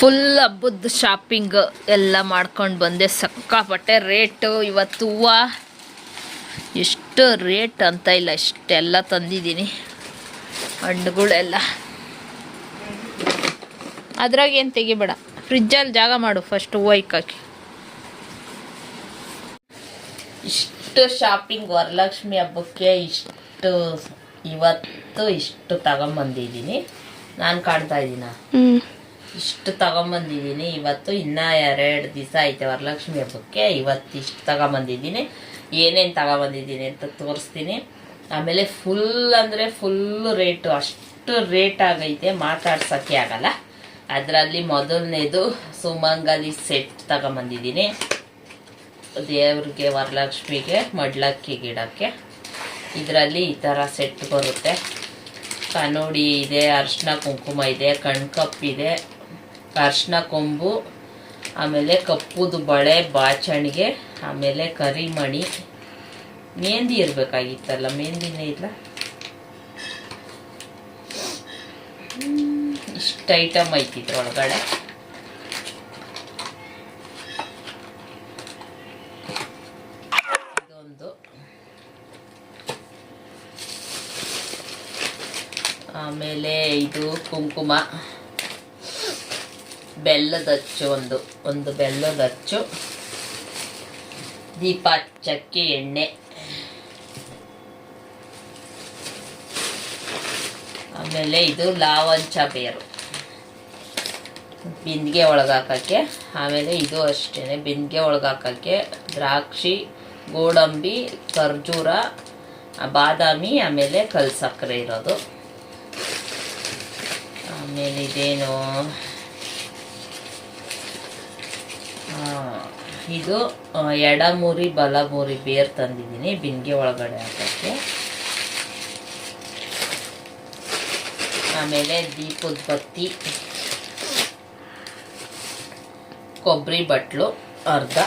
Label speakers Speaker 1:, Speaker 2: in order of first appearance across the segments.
Speaker 1: Full ಹಬ್ಬದ shopping ಎಲ್ಲ ಮಾಡ್ಕೊಂಡು ಬಂದೆ. ಸಿಕ್ಕಾಪಟ್ಟೆ ರೇಟು ಇವತ್ತು. ಹೂವು ಎಷ್ಟು ರೇಟ್ ಅಂತ ಇಲ್ಲ, ಇಷ್ಟೆಲ್ಲ ತಂದಿದ್ದೀನಿ. ಹಣ್ಣುಗಳೆಲ್ಲ ಅದ್ರಾಗೇನು ತೆಗಿಬೇಡ, ಫ್ರಿಜ್ಜಲ್ಲಿ ಜಾಗ ಮಾಡು ಫಸ್ಟ್ ಹೂವು ಇಕ್ಕಾಕಿ. ಇಷ್ಟು ಶಾಪಿಂಗ್ ವರಲಕ್ಷ್ಮಿ ಹಬ್ಬಕ್ಕೆ ಇವತ್ತು ಇಷ್ಟು ತಗೊಂಬಂದಿದ್ದೀನಿ. ನಾನು ಕಾಣ್ತಾ ಇದ್ದೀನ, ಇಷ್ಟು ತಗೊಂಬಂದಿದ್ದೀನಿ ಇವತ್ತು. ಇನ್ನೂ 2 ದಿವಸ ಐತೆ ವರಲಕ್ಷ್ಮಿ ಹಬ್ಬಕ್ಕೆ. ಇವತ್ತು ಇಷ್ಟು ತಗೊಂಬಂದಿದ್ದೀನಿ. ಏನೇನು ತಗೊಂಬಂದಿದ್ದೀನಿ ಅಂತ ತೋರಿಸ್ತೀನಿ. ಆಮೇಲೆ ಫುಲ್ ಅಂದರೆ ಫುಲ್ ರೇಟು, ಅಷ್ಟು ರೇಟ್ ಆಗೈತೆ ಮಾತಾಡ್ಸೋಕ್ಕೆ ಆಗಲ್ಲ. ಅದರಲ್ಲಿ ಮೊದಲನೇದು ಸುಮಂಗಲಿ ಸೆಟ್ ತಗೊಂಬಂದಿದ್ದೀನಿ. ದೇವ್ರಿಗೆ ವರಲಕ್ಷ್ಮಿಗೆ ಮಡ್ಲಕ್ಕಿ ಗಿಡಕ್ಕೆ. ಇದರಲ್ಲಿ ಈ ಥರ ಸೆಟ್ ಬರುತ್ತೆ. ಕನ್ನೋಡಿ ಇದೆ, ಅರಿಶಿನ ಕುಂಕುಮ ಇದೆ, ಕಣ್ಕಪ್ಪಿದೆ, ಅರಿಶಿನ ಕೊಂಬು, ಆಮೇಲೆ ಕಪ್ಪುದು ಬಳೆ, ಬಾಚಣಿಗೆ, ಆಮೇಲೆ ಕರಿಮಣಿ, ಮೆಹಂದಿ ಇರಬೇಕಾಗಿತ್ತಲ್ಲ, ಮೆಹಂದಿನೇ ಇಲ್ಲ. ಇಷ್ಟು ಐಟಮ್ ಐತಿದ್ರು ಒಳಗಡೆ. ಇದೊಂದು, ಆಮೇಲೆ ಇದು ಕುಂಕುಮ, ಬೆಲ್ಲದ ಅಚ್ಚು, ಒಂದು ಬೆಲ್ಲದ ಅಚ್ಚು, ದೀಪ ಹಚ್ಚಕ್ಕೆ ಎಣ್ಣೆ, ಆಮೇಲೆ ಇದು ಲಾವಂಚ ಬೇರು ಬಿಂದಿಗೆ ಒಳಗಾಕಕ್ಕೆ. ಆಮೇಲೆ ಇದು ಅಷ್ಟೇ ಬಿಂದಿಗೆ ಒಳಗಾಕಕ್ಕೆ ದ್ರಾಕ್ಷಿ, ಗೋಡಂಬಿ, ಖರ್ಜೂರ, ಬಾದಾಮಿ, ಆಮೇಲೆ ಕಲ್ ಸಕ್ಕರೆ ಇರೋದು. ಆಮೇಲೆ ಇದೇನು, ಇದು ಎಡಮೂರಿ ಬಲಮೂರಿ ಬೇರು ತಂದಿದ್ದೀನಿ ಬಿಂದಿಗೆ ಒಳಗಡೆ ಹಾಕೋಕ್ಕೆ. ಆಮೇಲೆ ದೀಪದ ಬತ್ತಿ, ಕೊಬ್ಬರಿ ಬಟ್ಲು ಅರ್ಧ,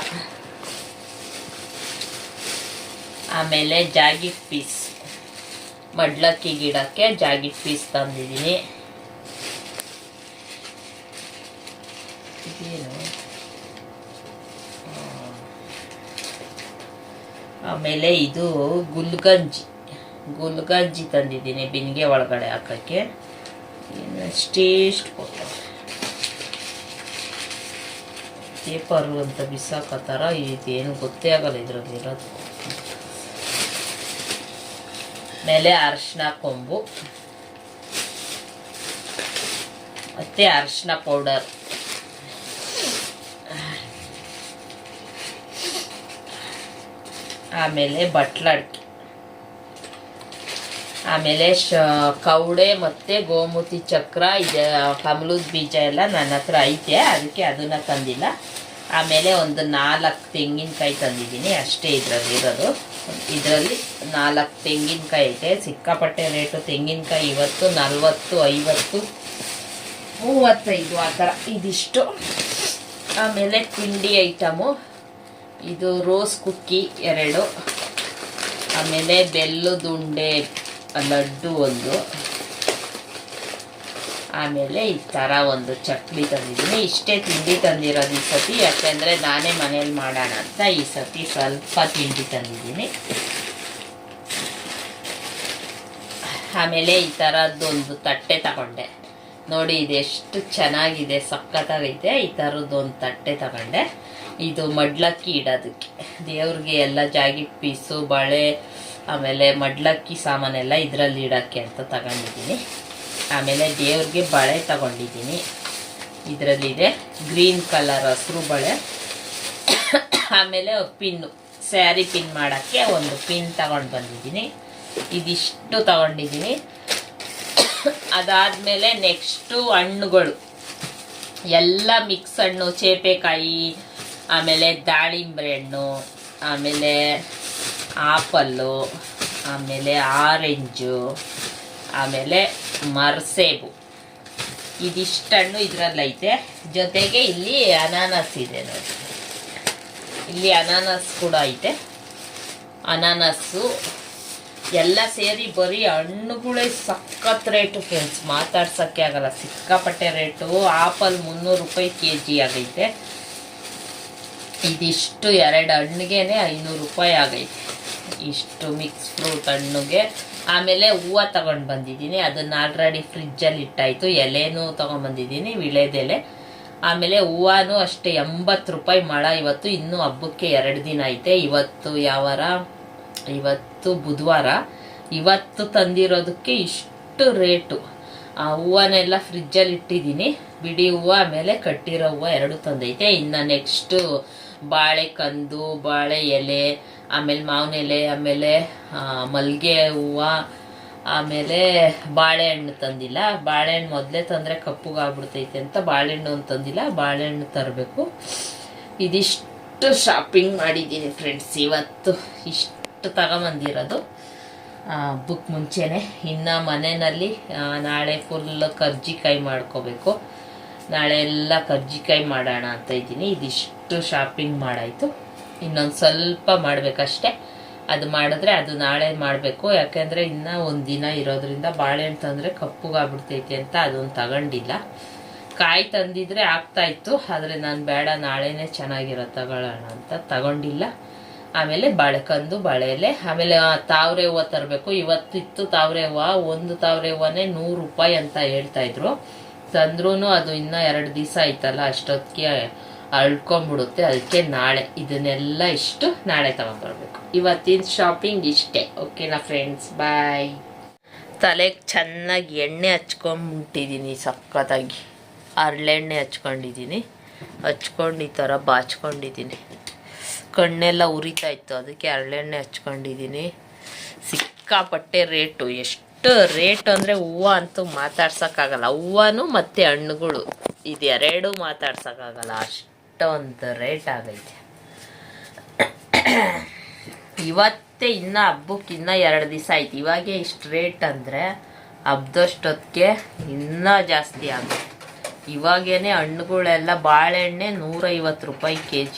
Speaker 1: ಆಮೇಲೆ ಜಾಗಿಟ್ ಪೀಸ್, ಮಡ್ಲಕ್ಕಿ ಗಿಡಕ್ಕೆ ಜಾಗಿಟ್ ಪೀಸ್ ತಂದಿದ್ದೀನಿ. ಇದೇನು, ಆಮೇಲೆ ಇದು ಗುಲ್ಗಂಜಿ ತಂದಿದ್ದೀನಿ ಬಿಂದಿಗೆ ಒಳಗಡೆ ಹಾಕೋಕ್ಕೆ. ಇನ್ನಷ್ಟೇಷ್ಟು ಕೊಟ್ಟು ಪೇಪರು ಅಂತ ಬಿಸಾಕತ್ತಾರ, ಇದೇನು ಗೊತ್ತೇ ಆಗಲ್ಲ ಇದರಲ್ಲಿ ಇರೋದು. ಆಮೇಲೆ ಅರಿಶಿನ ಕೊಂಬು ಮತ್ತು ಅರಿಶಿನ ಪೌಡರ್, ಆಮೇಲೆ ಬಟ್ಲಡ್ಕಿ, ಆಮೇಲೆ ಕವಡೆ ಮತ್ತು ಗೋಮೂತಿ ಚಕ್ರ ಇದೆ. ಕಮಲದ ಬೀಜ ಎಲ್ಲ ನನ್ನ ಹತ್ರ ಐತೆ, ಅದಕ್ಕೆ ಅದನ್ನು ತಂದಿಲ್ಲ. ಆಮೇಲೆ ಒಂದು 4 ತೆಂಗಿನಕಾಯಿ ತಂದಿದ್ದೀನಿ ಅಷ್ಟೇ ಇದರಲ್ಲಿ ಇರೋದು. ಇದರಲ್ಲಿ 4 ತೆಂಗಿನಕಾಯಿ ಐತೆ. ಸಿಕ್ಕಾಪಟ್ಟೆ ರೇಟು ತೆಂಗಿನಕಾಯಿ ಇವತ್ತು 40, 50, 35 ಆ ಥರ ಇದಿಷ್ಟು. ಆಮೇಲೆ ತಿಂಡಿ ಐಟಮು, ಇದು ರೋಸ್ ಕುಕ್ಕಿ 2, ಆಮೇಲೆ ಬೆಲ್ಲದ ಉಂಡೆ ಲಡ್ಡು 1, ಆಮೇಲೆ ಈ ಥರ ಒಂದು ಚಕ್ಲಿ ತಂದಿದ್ದೀನಿ. ಇಷ್ಟೇ ತಿಂಡಿ ತಂದಿರೋದು ಈ ಸತಿ, ಯಾಕೆಂದರೆ ನಾನೇ ಮನೇಲಿ ಮಾಡೋಣ ಅಂತ ಈ ಸತಿ ಸ್ವಲ್ಪ ತಿಂಡಿ ತಂದಿದ್ದೀನಿ. ಆಮೇಲೆ ಈ ಥರದ್ದೊಂದು ತಟ್ಟೆ ತಗೊಂಡೆ ನೋಡಿ, ಇದೆಷ್ಟು ಚೆನ್ನಾಗಿದೆ, ಸಖತ್ತಾಗೈತೆ. ಈ ಥರದ್ದೊಂದು ತಟ್ಟೆ ತಗೊಂಡೆ. ಇದು ಮಡ್ಲಕ್ಕಿ ಇಡೋದಕ್ಕೆ, ದೇವ್ರಿಗೆ ಎಲ್ಲ ಜಾಗಿಟ್ ಪೀಸು, ಬಳೆ, ಆಮೇಲೆ ಮಡ್ಲಕ್ಕಿ ಸಾಮಾನೆಲ್ಲ ಇದರಲ್ಲಿ ಇಡೋಕ್ಕೆ ಅಂತ ತಗೊಂಡಿದ್ದೀನಿ. ಆಮೇಲೆ ದೇವ್ರಿಗೆ ಬಳೆ ತಗೊಂಡಿದ್ದೀನಿ. ಇದರಲ್ಲಿದೆ ಗ್ರೀನ್ ಕಲರ್ ಹಸಿರು ಬಳೆ. ಆಮೇಲೆ ಪಿನ್ನು, ಸ್ಯಾರಿ ಪಿನ್ ಮಾಡೋಕ್ಕೆ ಒಂದು ಪಿನ್ ತಗೊಂಡು ಬಂದಿದ್ದೀನಿ. ಇದಿಷ್ಟು ತಗೊಂಡಿದ್ದೀನಿ. ಅದಾದಮೇಲೆ ನೆಕ್ಸ್ಟು ಹಣ್ಣುಗಳು ಎಲ್ಲ ಮಿಕ್ಸ್ ಹಣ್ಣು, ಚೇಪೆಕಾಯಿ, ಆಮೇಲೆ ದಾಳಿಂಬೆ ಹಣ್ಣು, ಆಮೇಲೆ ಆಪಲ್ಲು, ಆಮೇಲೆ ಆರೆಂಜು, ಆಮೇಲೆ ಮರ್ಸೇಬು, ಇದಿಷ್ಟು ಹಣ್ಣು ಇದರಲ್ಲೈತೆ. ಜೊತೆಗೆ ಇಲ್ಲಿ ಅನಾನಸ್ ಇದೆ ನೋಡಿ, ಇಲ್ಲಿ ಅನಾನಸ್ ಕೂಡ ಐತೆ. ಅನಾನಸ್ಸು, ಎಲ್ಲ ಸೇರಿ ಬರೀ ಹಣ್ಣುಗಳೇ ಸಖತ್ ರೇಟು ಫ್ರೆಂಡ್ಸ್, ಮಾತಾಡ್ಸೋಕ್ಕೆ ಆಗಲ್ಲ, ಸಿಕ್ಕಾಪಟ್ಟೆ ರೇಟು. ಆಪಲ್ 300 ರೂಪಾಯಿ kg ಆಗೈತೆ. ಇದಿಷ್ಟು 2 ಹಣ್ಣಿಗೆನೆ 500 ರೂಪಾಯಿ ಆಗೈತೆ, ಇಷ್ಟು ಮಿಕ್ಸ್ ಫ್ರೂಟ್ ಹಣ್ಣುಗೆ. ಆಮೇಲೆ ಹೂವು ತಗೊಂಡು ಬಂದಿದ್ದೀನಿ, ಅದನ್ನ ಆಲ್ರೆಡಿ ಫ್ರಿಜ್ಜಲ್ಲಿ ಇಟ್ಟಾಯಿತು. ಎಲೆನೂ ತೊಗೊಂಡ್ಬಂದಿದ್ದೀನಿ, ವಿಳೆದೆಲೆ. ಆಮೇಲೆ ಹೂವನೂ ಅಷ್ಟೇ 80 ರೂಪಾಯಿ ಮೊಳ. ಇವತ್ತು ಇನ್ನೂ ಹಬ್ಬಕ್ಕೆ 2 ದಿನ ಐತೆ. ಇವತ್ತು ಯಾವಾರ, ಇವತ್ತು ಬುಧವಾರ. ಇವತ್ತು ತಂದಿರೋದಕ್ಕೆ ಇಷ್ಟು ರೇಟು. ಆ ಹೂವನೆಲ್ಲ ಫ್ರಿಜ್ಜಲ್ಲಿ ಇಟ್ಟಿದ್ದೀನಿ, ಬಿಡಿ ಹೂವು ಆಮೇಲೆ ಕಟ್ಟಿರೋ ಹೂವು 2 ತಂದೈತೆ. ಇನ್ನು ನೆಕ್ಸ್ಟು ಬಾಳೆಕಂದು, ಬಾಳೆ ಎಲೆ, ಆಮೇಲೆ ಮಾವಿನ ಎಲೆ, ಆಮೇಲೆ ಮಲ್ಲಿಗೆ ಹೂವು, ಆಮೇಲೆ ಬಾಳೆಹಣ್ಣು ತಂದಿಲ್ಲ. ಬಾಳೆಹಣ್ಣು ಮೊದಲೇ ತಂದರೆ ಕಪ್ಪುಗಾಗ್ಬಿಡ್ತೈತೆ ಅಂತ ಬಾಳೆಹಣ್ಣು ಒಂದು ತಂದಿಲ್ಲ, ಬಾಳೆಹಣ್ಣು ತರಬೇಕು. ಇದಿಷ್ಟು ಶಾಪಿಂಗ್ ಮಾಡಿದ್ದೀನಿ ಫ್ರೆಂಡ್ಸ್ ಇವತ್ತು. ಇಷ್ಟು ತಗೊಂಬಂದಿರೋದು ಹಬ್ಬಕ್ಕೆ ಮುಂಚೆನೆ. ಇನ್ನು ಮನೆಯಲ್ಲಿ ನಾಳೆ ಫುಲ್ ಕರ್ಜಿಕಾಯಿ ಮಾಡ್ಕೋಬೇಕು. ನಾಳೆ ಎಲ್ಲ ಕರ್ಜಿಕಾಯಿ ಮಾಡೋಣ ಅಂತ ಇದ್ದೀನಿ. ಇದಿಷ್ಟು ಶಾಪಿಂಗ್ ಮಾಡಾಯಿತು. ಇನ್ನೊಂದು ಸ್ವಲ್ಪ ಮಾಡಬೇಕಷ್ಟೆ. ಅದು ಮಾಡಿದ್ರೆ ಅದು ನಾಳೆ ಮಾಡಬೇಕು, ಯಾಕೆಂದರೆ ಇನ್ನೂ 1 ದಿನ ಇರೋದ್ರಿಂದ. ಬಾಳೆಹಣ್ಣು ತಂದರೆ ಕಪ್ಪುಗಾಗ್ಬಿಡ್ತೈತೆ ಅಂತ ಅದೊಂದು ತಗೊಂಡಿಲ್ಲ. ಕಾಯಿ ತಂದಿದ್ರೆ ಆಗ್ತಾಯಿತ್ತು, ಆದರೆ ನಾನು ಬೇಡ, ನಾಳೆನೇ ಚೆನ್ನಾಗಿರೋ ತಗೊಳ್ಳೋಣ ಅಂತ ತಗೊಂಡಿಲ್ಲ. ಆಮೇಲೆ ಬಾಳೆಕಂದು, ಬಾಳೆ ಎಲೆ, ಆಮೇಲೆ ತಾವರೆ ಹೂವು ತರಬೇಕು. ಇವತ್ತಿತ್ತು ತಾವರೆ ಹೂವು. ಒಂದು ತಾವರೆ ಹೂವನೇ 100 ರೂಪಾಯಿ ಅಂತ ಹೇಳ್ತಾಯಿದ್ರು. ತಂದ್ರೂ ಅದು ಇನ್ನೂ 2 ದಿವಸ ಆಯ್ತಲ್ಲ, ಅಷ್ಟೊತ್ತಿಗೆ ಅಳ್ಕೊಂಬಿಡುತ್ತೆ. ಅದಕ್ಕೆ ನಾಳೆ ಇದನ್ನೆಲ್ಲ ಇಷ್ಟು ನಾಳೆ ತಗೊಂಡ್ಬರ್ಬೇಕು. ಇವತ್ತಿನ ಶಾಪಿಂಗ್ ಇಷ್ಟೇ. ಓಕೆನಾ ಫ್ರೆಂಡ್ಸ್, ಬಾಯ್. ತಲೆಗೆ ಚೆನ್ನಾಗಿ ಎಣ್ಣೆ ಹಚ್ಕೊಂಬಿಟ್ಟಿದ್ದೀನಿ, ಸಖತ್ತಾಗಿ ಹರಳೆಣ್ಣೆ ಹಚ್ಕೊಂಡಿದ್ದೀನಿ. ಹಚ್ಕೊಂಡು ಈ ಥರ ಬಾಚ್ಕೊಂಡಿದ್ದೀನಿ. ಕಣ್ಣೆಲ್ಲ ಉರಿತಾ ಇತ್ತು, ಅದಕ್ಕೆ ಹರಳೆಣ್ಣೆ ಹಚ್ಕೊಂಡಿದ್ದೀನಿ. ಸಿಕ್ಕಾಪಟ್ಟೆ ರೇಟು. ಎಷ್ಟು ರೇಟ್ ಅಂದರೆ ಹೂವು ಅಂತೂ ಮಾತಾಡ್ಸೋಕ್ಕಾಗಲ್ಲ. ಹೂವನು ಮತ್ತು ಹಣ್ಣುಗಳು ಇದೆರಡೂ ಮಾತಾಡ್ಸೋಕ್ಕಾಗಲ್ಲ, ಅಷ್ಟೊಂದು ರೇಟ್ ಆಗೈತೆ. ಇವತ್ತೇ ಇನ್ನು ಹಬ್ಬಕ್ಕೆ ಇನ್ನೂ 2 ದಿವಸ ಆಯ್ತು. ಇವಾಗೇ ಇಷ್ಟು ರೇಟ್ ಅಂದರೆ ಹಬ್ಬದಷ್ಟೊತ್ತಿಗೆ ಇನ್ನೂ ಜಾಸ್ತಿ ಆಗುತ್ತೆ. ಇವಾಗೇನೆ ಹಣ್ಣುಗಳೆಲ್ಲ ಬಾಳೆಹಣ್ಣೆ 150 ರೂಪಾಯಿ kg,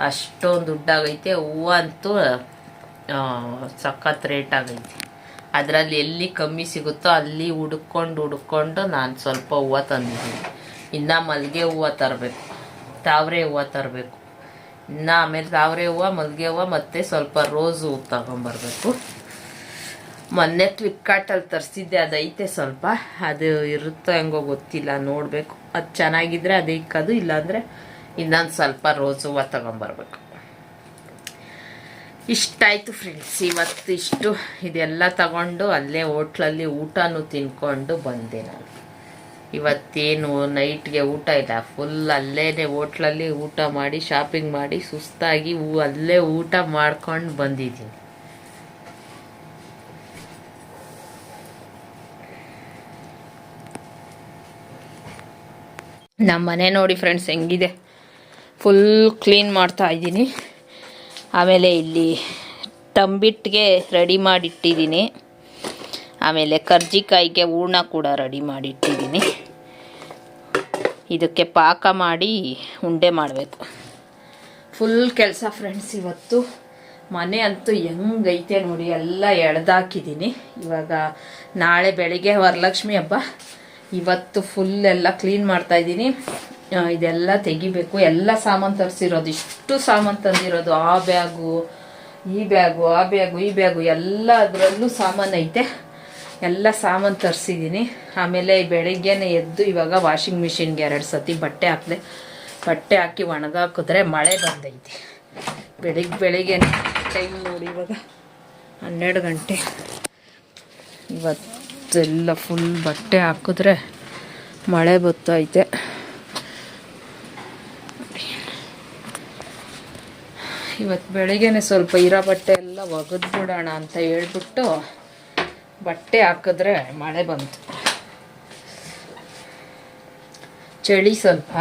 Speaker 1: ಅಷ್ಟೊಂದು ದುಡ್ಡಾಗೈತೆ. ಹೂವು ಅಂತೂ ಸಖತ್ ರೇಟ್ ಆಗೈತೆ. ಅದರಲ್ಲಿ ಎಲ್ಲಿ ಕಮ್ಮಿ ಸಿಗುತ್ತೋ ಅಲ್ಲಿ ಹುಡುಕೊಂಡು ನಾನು ಸ್ವಲ್ಪ ಹೂವು ತಂದಿದ್ದೀನಿ. ಇನ್ನು ಮಲ್ಲಿಗೆ ಹೂವು ತರಬೇಕು, ತಾವರೆ ಹೂವು ತರಬೇಕು. ಇನ್ನು ಆಮೇಲೆ ತಾವರೆ ಹೂವು, ಮಲ್ಲಿಗೆ ಹೂವು ಮತ್ತು ಸ್ವಲ್ಪ ರೋಸ್ ಹೂವು ತಗೊಂಬರ್ಬೇಕು. ಮೊನ್ನೆ ಫ್ಲಿಪ್ಕಾರ್ಟಲ್ಲಿ ತರಿಸಿದ್ದೆ, ಅದೈತೆ ಸ್ವಲ್ಪ. ಅದು ಇರುತ್ತೋ ಹೆಂಗೋ ಗೊತ್ತಿಲ್ಲ, ನೋಡಬೇಕು. ಅದು ಚೆನ್ನಾಗಿದ್ರೆ ಅದು ಇಕ್ಕೋದು, ಇಲ್ಲಾಂದರೆ ಇನ್ನೊಂದು ಸ್ವಲ್ಪ ರೋಸ್ ಹೂವು ತಗೊಂಬರ್ಬೇಕು. ಇಷ್ಟಾಯಿತು ಫ್ರೆಂಡ್ಸ್ ಇವತ್ತು. ಇಷ್ಟು ಇದೆಲ್ಲ ತಗೊಂಡು ಅಲ್ಲೇ ಹೋಟ್ಲಲ್ಲಿ ಊಟನೂ ತಿನ್ಕೊಂಡು ಬಂದೆ ನಾನು. ಇವತ್ತೇನು ನೈಟ್ಗೆ ಊಟ ಇಲ್ಲ, ಫುಲ್ ಅಲ್ಲೇ ಹೋಟ್ಲಲ್ಲಿ ಊಟ ಮಾಡಿ ಶಾಪಿಂಗ್ ಮಾಡಿ ಸುಸ್ತಾಗಿ ಅಲ್ಲೇ ಊಟ ಮಾಡ್ಕೊಂಡು ಬಂದಿದ್ದೀನಿ. ನಮ್ಮ ಮನೆ ನೋಡಿ ಫ್ರೆಂಡ್ಸ್ ಹೆಂಗಿದೆ, ಫುಲ್ ಕ್ಲೀನ್ ಮಾಡ್ತಾ ಇದ್ದೀನಿ. ಆಮೇಲೆ ಇಲ್ಲಿ ತಂಬಿಟ್ಟಿಗೆ ರೆಡಿ ಮಾಡಿಟ್ಟಿದ್ದೀನಿ. ಆಮೇಲೆ ಕರ್ಜಿಕಾಯಿಗೆ ಹೂರ್ಣ ಕೂಡ ರೆಡಿ ಮಾಡಿಟ್ಟಿದ್ದೀನಿ. ಇದಕ್ಕೆ ಪಾಕ ಮಾಡಿ ಉಂಡೆ ಮಾಡಬೇಕು. ಫುಲ್ ಕೆಲಸ ಫ್ರೆಂಡ್ಸ್ ಇವತ್ತು. ಮನೆ ಅಂತೂ ಹೆಂಗೈತೆ ನೋಡಿ, ಎಲ್ಲ ಎಳೆದಾಕಿದ್ದೀನಿ. ಇವಾಗ ನಾಳೆ ಬೆಳಿಗ್ಗೆ ವರಲಕ್ಷ್ಮಿ ಹಬ್ಬ. ಇವತ್ತು ಫುಲ್ ಎಲ್ಲ ಕ್ಲೀನ್ ಮಾಡ್ತಾಯಿದ್ದೀನಿ. ಇದೆಲ್ಲ ತೆಗಿಬೇಕು. ಎಲ್ಲ ಸಾಮಾನು ತರಿಸಿರೋದು, ಇಷ್ಟು ಸಾಮಾನು ತಂದಿರೋದು. ಆ ಬ್ಯಾಗು, ಈ ಬ್ಯಾಗು, ಆ ಬ್ಯಾಗು, ಈ ಬ್ಯಾಗು, ಎಲ್ಲ ಅದರಲ್ಲೂ ಸಾಮಾನು ಐತೆ. ಎಲ್ಲ ಸಾಮಾನು ತರಿಸಿದ್ದೀನಿ. ಆಮೇಲೆ ಬೆಳಿಗ್ಗೆನೇ ಎದ್ದು ಇವಾಗ ವಾಷಿಂಗ್ ಮಿಷಿನ್ಗೆ 2 ಸತಿ ಬಟ್ಟೆ ಹಾಕಿದೆ. ಬಟ್ಟೆ ಹಾಕಿ ಒಣಗಾಕಿದ್ರೆ ಮಳೆ ಬಂದೈತೆ. ಬೆಳಿಗ್ಗೆ ಟೈಮ್ ನೋಡಿ ಇವಾಗ 12 ಗಂಟೆ. ಇವತ್ತೆಲ್ಲ ಫುಲ್ ಬಟ್ಟೆ ಹಾಕಿದ್ರೆ ಮಳೆ ಬರ್ತೈತೆ. ಇವತ್ತು ಬೆಳಿಗ್ಗೆನೆ ಸ್ವಲ್ಪ ಇರೋ ಬಟ್ಟೆ ಎಲ್ಲ ಒಗೆದು ಬಿಡೋಣ ಅಂತ ಹೇಳ್ಬಿಟ್ಟು ಬಟ್ಟೆ ಹಾಕಿದ್ರೆ ಮಳೆ ಬಂತು. ಚಳಿ ಸ್ವಲ್ಪ.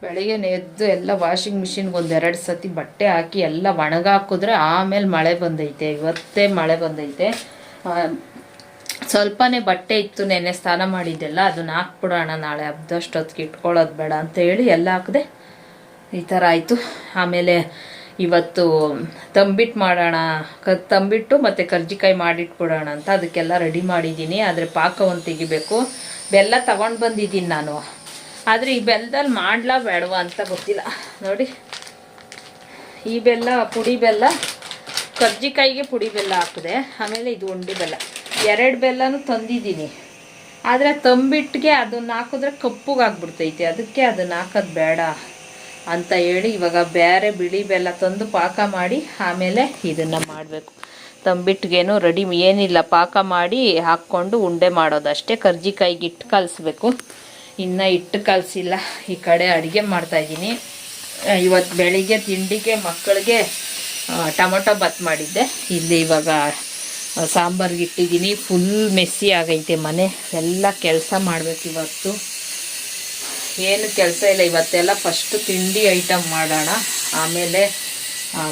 Speaker 1: ಬೆಳಿಗ್ಗೆನೆ ಎದ್ದು ಎಲ್ಲ ವಾಷಿಂಗ್ ಮಿಷಿನ್ಗೆ 1-2 ಸತಿ ಬಟ್ಟೆ ಹಾಕಿ ಎಲ್ಲ ಒಣಗಾಕಿದ್ರೆ ಆಮೇಲೆ ಮಳೆ ಬಂದೈತೆ. ಇವತ್ತೇ ಮಳೆ ಬಂದೈತೆ. ಸ್ವಲ್ಪನೇ ಬಟ್ಟೆ ಇತ್ತು, ನೆನ್ನೆ ಸ್ನಾನ ಮಾಡಿದ್ದೆಲ್ಲ, ಅದನ್ನ ಹಾಕ್ಬಿಡೋಣ, ನಾಳೆ ಹಬ್ಬದಷ್ಟೊತ್ತಿಗೆ ಇಟ್ಕೊಳ್ಳೋದು ಬೇಡ ಅಂತ ಹೇಳಿ ಎಲ್ಲ ಹಾಕಿದೆ. ಈ ಥರ ಆಯಿತು. ಆಮೇಲೆ ಇವತ್ತು ತಂಬಿಟ್ಟು ಮಾಡೋಣ, ತಂಬಿಟ್ಟು ಮತ್ತು ಕರ್ಜಿಕಾಯಿ ಮಾಡಿಟ್ಬಿಡೋಣ ಅಂತ ಅದಕ್ಕೆಲ್ಲ ರೆಡಿ ಮಾಡಿದ್ದೀನಿ. ಆದರೆ ಪಾಕವನ್ನು ತೆಗಿಬೇಕು. ಬೆಲ್ಲ ತಗೊಂಡು ಬಂದಿದ್ದೀನಿ ನಾನು, ಆದರೆ ಈ ಬೆಲ್ಲದಲ್ಲಿ ಮಾಡ್ಲಾ ಬೇಡವಾ ಅಂತ ಗೊತ್ತಿಲ್ಲ. ನೋಡಿ, ಈ ಬೆಲ್ಲ ಪುಡಿ ಬೆಲ್ಲ, ಕರ್ಜಿಕಾಯಿಗೆ ಪುಡಿ ಬೆಲ್ಲ ಹಾಕಿದೆ. ಆಮೇಲೆ ಇದು ಉಂಡೆ ಬೆಲ್ಲ, 2 ಬೆಲ್ಲನೂ ತಂದಿದ್ದೀನಿ. ಆದರೆ ತಂಬಿಟ್ಟಿಗೆ ಅದನ್ನು ಹಾಕಿದ್ರೆ ಕಪ್ಪುಗಾಗ್ಬಿಡ್ತೈತೆ, ಅದಕ್ಕೆ ಅದನ್ನು ಹಾಕೋದು ಬೇಡ ಅಂತ ಹೇಳಿ ಇವಾಗ ಬೇರೆ ಬಿಳಿ ಬೆಲ್ಲ ತಂದು ಪಾಕ ಮಾಡಿ ಆಮೇಲೆ ಇದನ್ನು ಮಾಡಬೇಕು. ತಂಬಿಟ್ಟಿಗೇನು ರೆಡಿ ಏನಿಲ್ಲ, ಪಾಕ ಮಾಡಿ ಹಾಕ್ಕೊಂಡು ಉಂಡೆ ಮಾಡೋದಷ್ಟೇ. ಕರ್ಜಿಕಾಯಿಗೆ ಹಿಟ್ಟು ಕಲಿಸ್ಬೇಕು, ಇನ್ನು ಹಿಟ್ಟು ಕಲಿಸಿಲ್ಲ. ಈ ಕಡೆ ಅಡುಗೆ ಮಾಡ್ತಾಯಿದ್ದೀನಿ. ಇವತ್ತು ಬೆಳಿಗ್ಗೆ ತಿಂಡಿಗೆ ಮಕ್ಕಳಿಗೆ ಟೊಮೊಟೊ ಬಾತ್ ಮಾಡಿದ್ದೆ. ಇಲ್ಲಿ ಇವಾಗ ಸಾಂಬಾರ್ಗೆ ಇಟ್ಟಿದ್ದೀನಿ. ಫುಲ್ ಮೆಸ್ಸಿ ಆಗೈತೆ ಮನೆ, ಎಲ್ಲ ಕೆಲಸ ಮಾಡಬೇಕು ಇವತ್ತು. ಏನು ಕೆಲಸ ಇಲ್ಲ ಇವತ್ತೆಲ್ಲ. ಫಸ್ಟು ತಿಂಡಿ ಐಟಮ್ ಮಾಡೋಣ, ಆಮೇಲೆ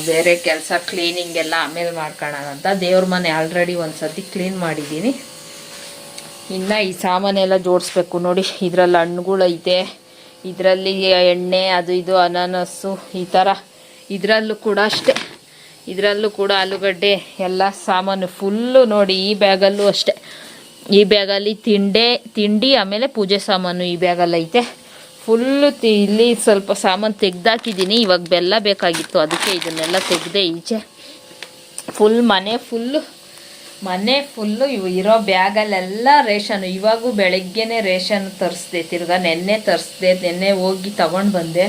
Speaker 1: ಬೇರೆ ಕೆಲಸ ಕ್ಲೀನಿಂಗ್ ಎಲ್ಲ ಆಮೇಲೆ ಮಾಡ್ಕೊಳ್ಳೋಣ ಅಂತ. ದೇವ್ರ ಮನೆ ಆಲ್ರೆಡಿ ಒಂದು ಸತಿ ಕ್ಲೀನ್ ಮಾಡಿದ್ದೀನಿ. ಇನ್ನು ಈ ಸಾಮಾನೆಲ್ಲ ಜೋಡಿಸ್ಬೇಕು. ನೋಡಿ, ಇದರಲ್ಲಿ ಹಣ್ಣುಗಳೈತೆ, ಇದರಲ್ಲಿ ಎಣ್ಣೆ, ಅದು ಇದು ಅನಾನಸ್ಸು, ಈ ಥರ. ಇದರಲ್ಲೂ ಕೂಡ ಅಷ್ಟೇ, ಇದರಲ್ಲೂ ಕೂಡ ಆಲೂಗಡ್ಡೆ ಎಲ್ಲ ಸಾಮಾನು ಫುಲ್ಲು. ನೋಡಿ, ಈ ಬ್ಯಾಗಲ್ಲೂ ಅಷ್ಟೇ, ಈ ಬ್ಯಾಗಲ್ಲಿ ತಿಂಡಿ ಆಮೇಲೆ ಪೂಜೆ ಸಾಮಾನು ಈ ಬ್ಯಾಗಲ್ಲಿ ಐತೆ ಫುಲ್ಲು. ಇಲ್ಲಿ ಸ್ವಲ್ಪ ಸಾಮಾನು ತೆಗ್ದಾಕಿದ್ದೀನಿ. ಇವಾಗ ಬೆಲ್ಲ ಬೇಕಾಗಿತ್ತು, ಅದಕ್ಕೆ ಇದನ್ನೆಲ್ಲ ತೆಗೆದೆ ಈಚೆ. ಫುಲ್ ಮನೆ ಫುಲ್ಲು ಇವು ಇರೋ ಬ್ಯಾಗಲ್ಲೆಲ್ಲ ರೇಷನು. ಇವಾಗೂ ಬೆಳಗ್ಗೆನೇ ರೇಷನ್ ತರಿಸ್ದೆ, ತಿರ್ಗಾ ನೆನ್ನೆ ಹೋಗಿ ತಗೊಂಡು ಬಂದೆ.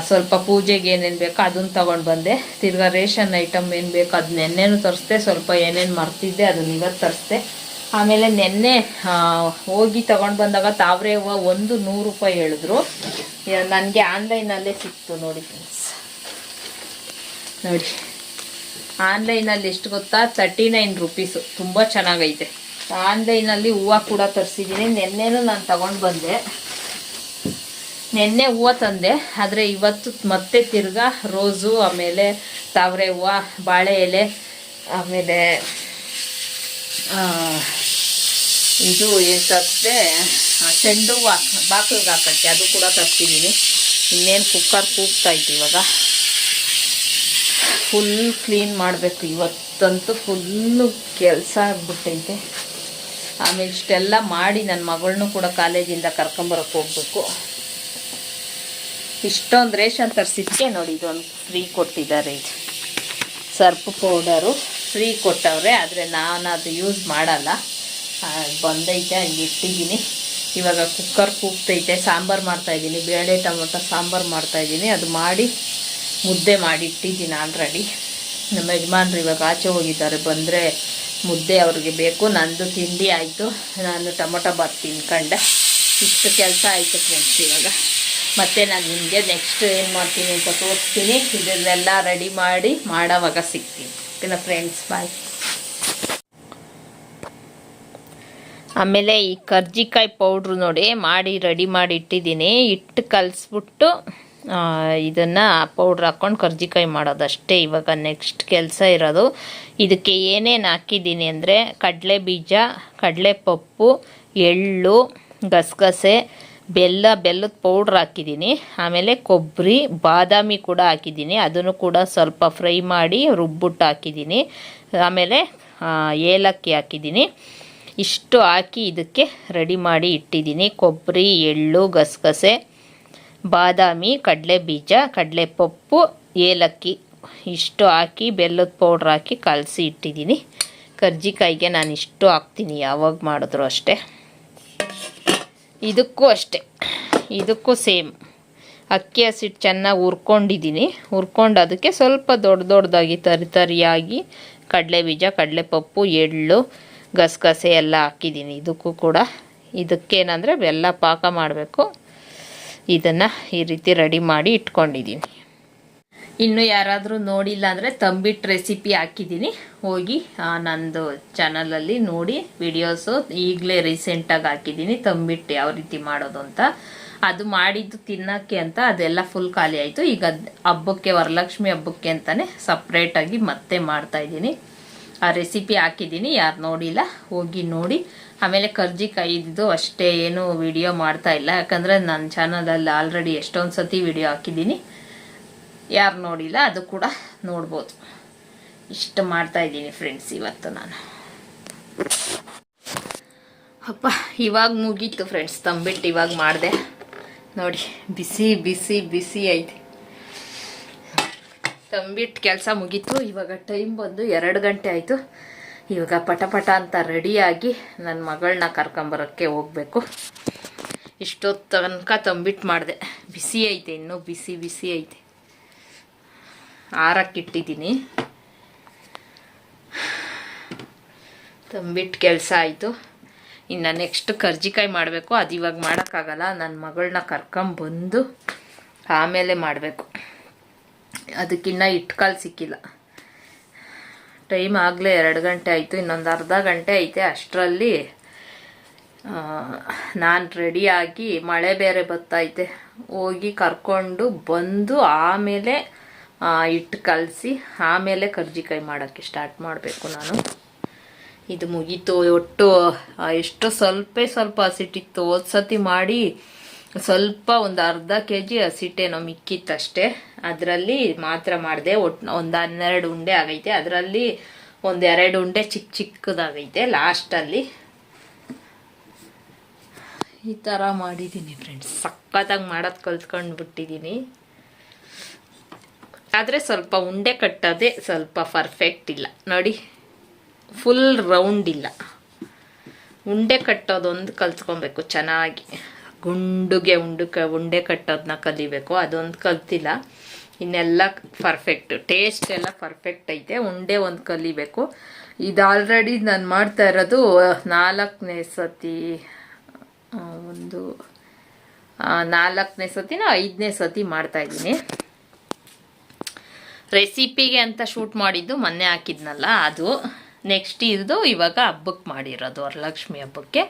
Speaker 1: ಸ್ವಲ್ಪ ಪೂಜೆಗೆ ಏನೇನು ಬೇಕೋ ಅದನ್ನು ತೊಗೊಂಡು ಬಂದೆ. ತಿರ್ಗಾ ರೇಷನ್ ಐಟಮ್ ಏನು ಬೇಕು ಅದು ನೆನ್ನೆನೂ ತರಿಸ್ದೆ. ಸ್ವಲ್ಪ ಏನೇನು ಮರ್ತಿದ್ದೆ ಅದನ್ನು ಇವತ್ತು ತರಿಸ್ದೆ. ಆಮೇಲೆ ನೆನ್ನೆ ಹೋಗಿ ತೊಗೊಂಡು ಬಂದಾಗ ತಾವರೆ ಹೂವು 100 ರೂಪಾಯಿ ಹೇಳಿದ್ರು. ನನಗೆ ಆನ್ಲೈನಲ್ಲೇ ಸಿಕ್ತು. ನೋಡಿ ಫ್ರೆಂಡ್ಸ್, ನೋಡಿ ಆನ್ಲೈನಲ್ಲಿ ಎಷ್ಟು ಗೊತ್ತಾ, 39 ರೂಪೀಸು. ತುಂಬ ಚೆನ್ನಾಗೈತೆ. ಆನ್ಲೈನಲ್ಲಿ ಹೂವು ಕೂಡ ತರಿಸಿದ್ದೀನಿ. ನೆನ್ನೆನೂ ನಾನು ತಗೊಂಡು ಬಂದೆ. ನೆನ್ನೆ ಹೂವು ತಂದೆ, ಆದರೆ ಇವತ್ತು ಮತ್ತೆ ತಿರ್ಗಾ ರೋಸು, ಆಮೇಲೆ ತಾವರೆ ಹೂವು, ಬಾಳೆ ಎಲೆ, ಆಮೇಲೆ ಇದು ಏನು ತರಿಸಿದೆ, ಚೆಂಡು ಹೂವು ಬಾಗಿಲಿಗೆ ಹಾಕಕ್ಕೆ ಅದು ಕೂಡ ತರಿಸಿದ್ದೀನಿ. ಇನ್ನೇನು ಕುಕ್ಕರ್ ಕೂಗ್ತಾಯಿತ್ತು. ಇವಾಗ ಫುಲ್ ಕ್ಲೀನ್ ಮಾಡಬೇಕು. ಇವತ್ತಂತೂ ಫುಲ್ಲು ಕೆಲಸ ಆಗ್ಬಿಟ್ಟೈತೆ. ಆಮೇಲೆ ಇಷ್ಟೆಲ್ಲ ಮಾಡಿ ನನ್ನ ಮಗಳನ್ನೂ ಕೂಡ ಕಾಲೇಜಿಂದ ಕರ್ಕೊಂಬರೋಕ್ಕೆ ಹೋಗ್ಬೇಕು. ಇಷ್ಟೊಂದು ರೇಷನ್ ತರಿಸಿದ್ದಕ್ಕೆ ನೋಡಿ, ಇದೊಂದು ಫ್ರೀ ಕೊಟ್ಟಿದ್ದಾರೆ. ಇದು ಸರ್ಪ್ ಪೌಡರು ಫ್ರೀ ಕೊಟ್ಟವ್ರೆ, ಆದರೆ ನಾನು ಅದು ಯೂಸ್ ಮಾಡಲ್ಲ. ಬಂದೈತೆ, ಹಂಗೆ ಇಟ್ಟಿದ್ದೀನಿ. ಇವಾಗ ಕುಕ್ಕರ್ ಕೂಗ್ತೈತೆ. ಸಾಂಬಾರು ಮಾಡ್ತಾಯಿದ್ದೀನಿ, ಬೇಳೆ ಟೊಮೊಟೊ ಸಾಂಬಾರು ಮಾಡ್ತಾಯಿದ್ದೀನಿ. ಅದು ಮಾಡಿ ಮುದ್ದೆ ಮಾಡಿ ಇಟ್ಟಿದ್ದೀನಿ ಆಲ್ರೆಡಿ. ನಮ್ಮ ಯಜಮಾನ್ರು ಇವಾಗ ಆಚೆ ಹೋಗಿದ್ದಾರೆ, ಬಂದರೆ ಮುದ್ದೆ ಅವ್ರಿಗೆ ಬೇಕು. ನಂದು ತಿಂಡಿ ಆಯಿತು, ನಾನು ಟೊಮೊಟೊ ಬಾತ್ ತಿನ್ಕೊಂಡೆ. ಇಷ್ಟು ಕೆಲಸ ಆಯಿತು ಫ್ರೆಂಡ್ಸ್. ಇವಾಗ ಮತ್ತು ನಾನು ನಿಮಗೆ ನೆಕ್ಸ್ಟ್ ಏನು ಮಾಡ್ತೀನಿ ಅಂತ ತೋರಿಸ್ತೀನಿ. ಇದನ್ನೆಲ್ಲ ರೆಡಿ ಮಾಡಿ ಮಾಡೋವಾಗ ಸಿಗ್ತೀನಿ. ಓಕೆನಾ ಫ್ರೆಂಡ್ಸ್, ಬಾಯ್. ಆಮೇಲೆ ಈ ಕರ್ಜಿಕಾಯಿ ಪೌಡ್ರು ನೋಡಿ ಮಾಡಿ ರೆಡಿ ಮಾಡಿ ಇಟ್ಟಿದ್ದೀನಿ. ಹಿಟ್ಟು ಕಲಿಸ್ಬಿಟ್ಟು ಇದನ್ನು ಪೌಡ್ರ್ ಹಾಕ್ಕೊಂಡು ಕರ್ಜಿಕಾಯಿ ಮಾಡೋದಷ್ಟೇ ಇವಾಗ ನೆಕ್ಸ್ಟ್ ಕೆಲಸ ಇರೋದು. ಇದಕ್ಕೆ ಏನೇನು ಹಾಕಿದ್ದೀನಿ ಅಂದರೆ ಕಡಲೆ ಬೀಜ, ಕಡಲೆಪಪ್ಪು, ಎಳ್ಳು, ಗಸಗಸೆ, ಬೆಲ್ಲದ ಪೌಡ್ರ್ ಹಾಕಿದ್ದೀನಿ. ಆಮೇಲೆ ಕೊಬ್ಬರಿ, ಬಾದಾಮಿ ಕೂಡ ಹಾಕಿದ್ದೀನಿ. ಅದನ್ನು ಕೂಡ ಸ್ವಲ್ಪ ಫ್ರೈ ಮಾಡಿ ರುಬ್ಬಿಟ್ಟು ಹಾಕಿದ್ದೀನಿ. ಆಮೇಲೆ ಏಲಕ್ಕಿ ಹಾಕಿದ್ದೀನಿ. ಇಷ್ಟು ಹಾಕಿ ಇದಕ್ಕೆ ರೆಡಿ ಮಾಡಿ ಇಟ್ಟಿದ್ದೀನಿ. ಕೊಬ್ಬರಿ, ಎಳ್ಳು, ಗಸಗಸೆ, ಬಾದಾಮಿ, ಕಡಲೆ ಬೀಜ, ಕಡಲೆಪಪ್ಪು, ಏಲಕ್ಕಿ ಇಷ್ಟು ಹಾಕಿ ಬೆಲ್ಲದ ಪೌಡ್ರ್ ಹಾಕಿ ಕಲಸಿ ಇಟ್ಟಿದ್ದೀನಿ. ಕರ್ಜಿಕಾಯಿಗೆ ನಾನು ಇಷ್ಟು ಹಾಕ್ತೀನಿ, ಯಾವಾಗ ಮಾಡಿದ್ರು ಅಷ್ಟೇ. ಇದಕ್ಕೂ ಅಷ್ಟೇ, ಇದಕ್ಕೂ ಸೇಮ್ ಅಕ್ಕಿ ಹಸಿಟ್ಟು ಚೆನ್ನಾಗಿ ಹುರ್ಕೊಂಡಿದ್ದೀನಿ. ಹುರ್ಕೊಂಡು ಅದಕ್ಕೆ ಸ್ವಲ್ಪ ದೊಡ್ಡದಾಗಿ ತರಿಯಾಗಿ ಕಡಲೆ ಬೀಜ, ಕಡಲೆಪಪ್ಪು, ಎಳ್ಳು, ಗಸಗಸೆ ಎಲ್ಲ ಹಾಕಿದ್ದೀನಿ. ಇದಕ್ಕೂ ಕೂಡ ಇದಕ್ಕೇನಂದರೆ ಬೆಲ್ಲ ಪಾಕ ಮಾಡಬೇಕು. ಇದನ್ನು ಈ ರೀತಿ ರೆಡಿ ಮಾಡಿ ಇಟ್ಕೊಂಡಿದ್ದೀನಿ. ಇನ್ನು ಯಾರಾದರೂ ನೋಡಿಲ್ಲ ಅಂದರೆ ತಂಬಿಟ್ಟು ರೆಸಿಪಿ ಹಾಕಿದ್ದೀನಿ, ಹೋಗಿ ನಂದು ಚಾನಲಲ್ಲಿ ನೋಡಿ. ವಿಡಿಯೋಸು ಈಗಲೇ ರೀಸೆಂಟಾಗಿ ಹಾಕಿದ್ದೀನಿ, ತಂಬಿಟ್ಟು ಯಾವ ರೀತಿ ಮಾಡೋದು ಅಂತ. ಅದು ಮಾಡಿದ್ದು ತಿನ್ನೋಕ್ಕೆ ಅಂತ ಅದೆಲ್ಲ ಫುಲ್ ಖಾಲಿ ಆಯಿತು. ಈಗ ಹಬ್ಬಕ್ಕೆ, ವರಲಕ್ಷ್ಮಿ ಹಬ್ಬಕ್ಕೆ ಅಂತಲೇ ಸಪ್ರೇಟಾಗಿ ಮತ್ತೆ ಮಾಡ್ತಾಯಿದ್ದೀನಿ. ಆ ರೆಸಿಪಿ ಹಾಕಿದ್ದೀನಿ, ಯಾರು ನೋಡಿಲ್ಲ ಹೋಗಿ ನೋಡಿ. ಆಮೇಲೆ ಕರ್ಜಿಕಾಯಿದ್ದು ಅಷ್ಟೇ, ಏನು ವಿಡಿಯೋ ಮಾಡ್ತಾಯಿಲ್ಲ, ಯಾಕಂದರೆ ನನ್ನ ಚಾನಲಲ್ಲಿ ಆಲ್ರೆಡಿ ಎಷ್ಟೊಂದು ಸತಿ ವಿಡಿಯೋ ಹಾಕಿದ್ದೀನಿ. ಯಾರು ನೋಡಿಲ್ಲ ಅದು ಕೂಡ ನೋಡ್ಬೋದು. ಇಷ್ಟು ಮಾಡ್ತಾಯಿದ್ದೀನಿ ಫ್ರೆಂಡ್ಸ್ ಇವತ್ತು ನಾನು. ಅಪ್ಪ ಇವಾಗ ಮುಗೀತು ಫ್ರೆಂಡ್ಸ್, ತಂಬಿಟ್ಟು ಇವಾಗ ಮಾಡಿದೆ ನೋಡಿ. ಬಿಸಿ ಬಿಸಿ ಬಿಸಿ ಐತೆ ತಂಬಿಟ್ಟು. ಕೆಲಸ ಮುಗೀತು. ಇವಾಗ ಟೈಮ್ ಬಂದು 2 ಗಂಟೆ ಆಯಿತು. ಇವಾಗ ಪಟ ಪಟ ಅಂತ ರೆಡಿಯಾಗಿ ನನ್ನ ಮಗಳನ್ನ ಕರ್ಕೊಂಬರೋಕ್ಕೆ ಹೋಗಬೇಕು. ಇಷ್ಟೊತ್ತು ತನಕ ತಂಬಿಟ್ಟು ಮಾಡಿದೆ. ಬಿಸಿ ಐತೆ, ಇನ್ನೂ ಬಿಸಿ ಬಿಸಿ ಐತೆ. ಆರಕ್ಕಿಟ್ಟಿದ್ದೀನಿ. ತಂಬಿಟ್ಟು ಕೆಲಸ ಆಯಿತು. ಇನ್ನು ನೆಕ್ಸ್ಟ್ ಕರ್ಜಿಕಾಯಿ ಮಾಡಬೇಕು. ಅದು ಇವಾಗ ಮಾಡೋಕ್ಕಾಗಲ್ಲ, ನನ್ನ ಮಗಳನ್ನ ಕರ್ಕೊಂಬಂದು ಆಮೇಲೆ ಮಾಡಬೇಕು. ಅದಕ್ಕಿನ್ನ ಹಿಟ್ಕಾಲು ಸಿಕ್ಕಿಲ್ಲ. ಟೈಮ್ ಆಗಲೇ 2 ಗಂಟೆ ಆಯಿತು. ಇನ್ನೊಂದು ಅರ್ಧ ಗಂಟೆ ಐತೆ. ಅಷ್ಟರಲ್ಲಿ ನಾನು ರೆಡಿಯಾಗಿ, ಮಳೆ ಬೇರೆ ಬರ್ತೈತೆ, ಹೋಗಿ ಕರ್ಕೊಂಡು ಬಂದು ಆಮೇಲೆ ಹಿಟ್ಟು ಕಲಸಿ ಆಮೇಲೆ ಕರ್ಜಿಕಾಯಿ ಮಾಡೋಕ್ಕೆ ಸ್ಟಾರ್ಟ್ ಮಾಡಬೇಕು ನಾನು. ಇದು ಮುಗೀತು. ಒಟ್ಟು ಎಷ್ಟು ಸ್ವಲ್ಪ ಹಸಿಟ್ಟಿತ್ತು. ಹೋದ ಸತಿ ಮಾಡಿ ಸ್ವಲ್ಪ ಒಂದು ಅರ್ಧ kg ಹಸಿಟ್ಟೇನೋ ಮಿಕ್ಕಿತ್ತಷ್ಟೇ. ಅದರಲ್ಲಿ ಮಾತ್ರ ಮಾಡಿದೆ. ಒಟ್ಟು ಒಂದು 12 ಉಂಡೆ ಆಗೈತೆ. ಅದರಲ್ಲಿ ಒಂದು 2 ಉಂಡೆ ಚಿಕ್ಕದಾಗೈತೆ ಲಾಸ್ಟಲ್ಲಿ. ಈ ಥರ ಮಾಡಿದ್ದೀನಿ ಫ್ರೆಂಡ್ಸ್. ಸಖತ್ತಾಗಿ ಮಾಡೋದು ಕಲ್ತ್ಕೊಂಡು ಬಿಟ್ಟಿದ್ದೀನಿ. ಆದರೆ ಸ್ವಲ್ಪ ಉಂಡೆ ಕಟ್ಟೋದೇ ಸ್ವಲ್ಪ ಪರ್ಫೆಕ್ಟ್ ಇಲ್ಲ ನೋಡಿ, ಫುಲ್ ರೌಂಡ್ ಇಲ್ಲ. ಉಂಡೆ ಕಟ್ಟೋದೊಂದು ಕಲ್ತ್ಕೊಬೇಕು ಚೆನ್ನಾಗಿ. ಗುಂಡುಗೆ ಉಂಡೆ ಕಟ್ಟೋದನ್ನ ಕಲಿಬೇಕು. ಅದೊಂದು ಕಲ್ತಿಲ್ಲ. ಇನ್ನೆಲ್ಲ ಪರ್ಫೆಕ್ಟ್. ಟೇಸ್ಟ್ ಎಲ್ಲ ಪರ್ಫೆಕ್ಟ್ ಐತೆ. ಉಂಡೆ ಒಂದು ಕಲಿಬೇಕು. ಇದು ಆಲ್ರೆಡಿ ನಾನು ಮಾಡ್ತಾ ಇರೋದು 4ನೇ ಸತಿ, 4ನೇ ಸತಿನ 5ನೇ ಸತಿ ಮಾಡ್ತಾಯಿದ್ದೀನಿ. ರೆಸಿಪಿಗೆ ಅಂತ ಶೂಟ್ ಮಾಡಿದ್ದು ಮೊನ್ನೆ ಹಾಕಿದ್ನಲ್ಲ ಅದು. ನೆಕ್ಸ್ಟ್ ಇದು ಇವಾಗ ಹಬ್ಬಕ್ಕೆ ಮಾಡಿರೋದು, ವರಲಕ್ಷ್ಮಿ ಹಬ್ಬಕ್ಕೆ.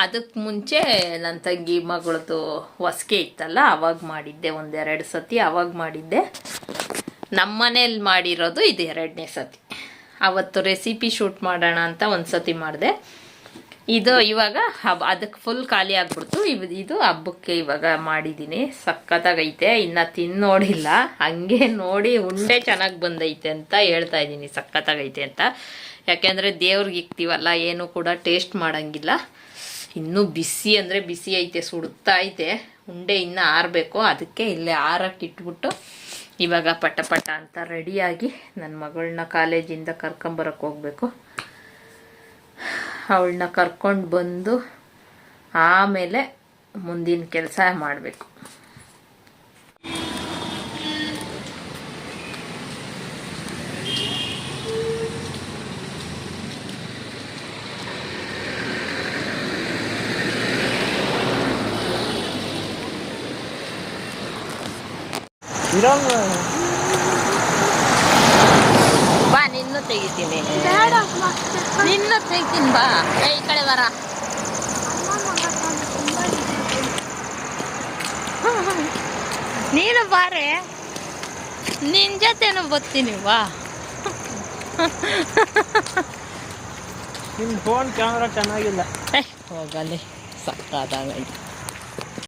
Speaker 1: ಅದಕ್ಕೆ ಮುಂಚೆ ನನ್ನ ತಂಗಿ ಮಗಳದು ಹೊಸ್ಗೆ ಇತ್ತಲ್ಲ, ಅವಾಗ ಮಾಡಿದ್ದೆ 1-2 ಸತಿ. ಅವಾಗ ಮಾಡಿದ್ದೆ. ನಮ್ಮ ಮನೇಲಿ ಮಾಡಿರೋದು ಇದು 2ನೇ ಸತಿ. ಅವತ್ತು ರೆಸಿಪಿ ಶೂಟ್ ಮಾಡೋಣ ಅಂತ 1 ಸತಿ ಮಾಡಿದೆ. ಇದು ಇವಾಗ ಅದಕ್ಕೆ ಫುಲ್ ಖಾಲಿ ಆಗ್ಬಿಡ್ತು. ಇದು ಹಬ್ಬಕ್ಕೆ ಇವಾಗ ಮಾಡಿದ್ದೀನಿ. ಸಖತ್ತಾಗೈತೆ. ಇನ್ನು ತಿಂದು ನೋಡಿಲ್ಲ, ಹಂಗೆ ನೋಡಿ ಉಂಡೆ ಚೆನ್ನಾಗಿ ಬಂದೈತೆ ಅಂತ ಹೇಳ್ತಾ ಇದ್ದೀನಿ. ಸಖತ್ತಾಗೈತೆ ಅಂತ. ಯಾಕೆಂದರೆ ದೇವ್ರಿಗೆ ಇಕ್ತೀವಲ್ಲ, ಏನು ಕೂಡ ಟೇಸ್ಟ್ ಮಾಡೋಂಗಿಲ್ಲ. ಇನ್ನೂ ಬಿಸಿ ಅಂದರೆ ಬಿಸಿ ಐತೆ, ಸುಡ್ತಾ ಐತೆ. ಉಂಡೆ ಇನ್ನೂ ಆರಬೇಕು. ಅದಕ್ಕೆ ಇಲ್ಲೇ ಆರಕ್ಕೆ ಇಟ್ಬಿಟ್ಟು ಇವಾಗ ಪಟ ಪಟ ಅಂತ ರೆಡಿಯಾಗಿ ನನ್ನ ಮಗಳನ್ನ ಕಾಲೇಜಿಂದ ಕರ್ಕೊಂಬರಕ್ಕೆ ಹೋಗಬೇಕು. ಅವಳನ್ನ ಕರ್ಕೊಂಡು ಬಂದು ಆಮೇಲೆ ಮುಂದಿನ ಕೆಲಸ ಮಾಡಬೇಕು.
Speaker 2: ಬಾ, ನಿನ್ನೂ ತೆಗಿತೀನಿ. ನಿನ್ನೂ ತೆಗಿತೀನಿ ಬಾ. ಈ ಕಡೆ ಬರ. ನೀನು ಬಾರೆ, ನಿನ್ ಜೊತೆನೂ ಬರ್ತೀನಿ ಬಾ.
Speaker 3: ನಿಮ್ಮ ಫೋನ್ ಕ್ಯಾಮ್ರಾ ಚೆನ್ನಾಗಿಲ್ಲ.
Speaker 2: ಹೋಗಲಿ, ಸಕ್ಕತ್ತಾಗೈತೆ.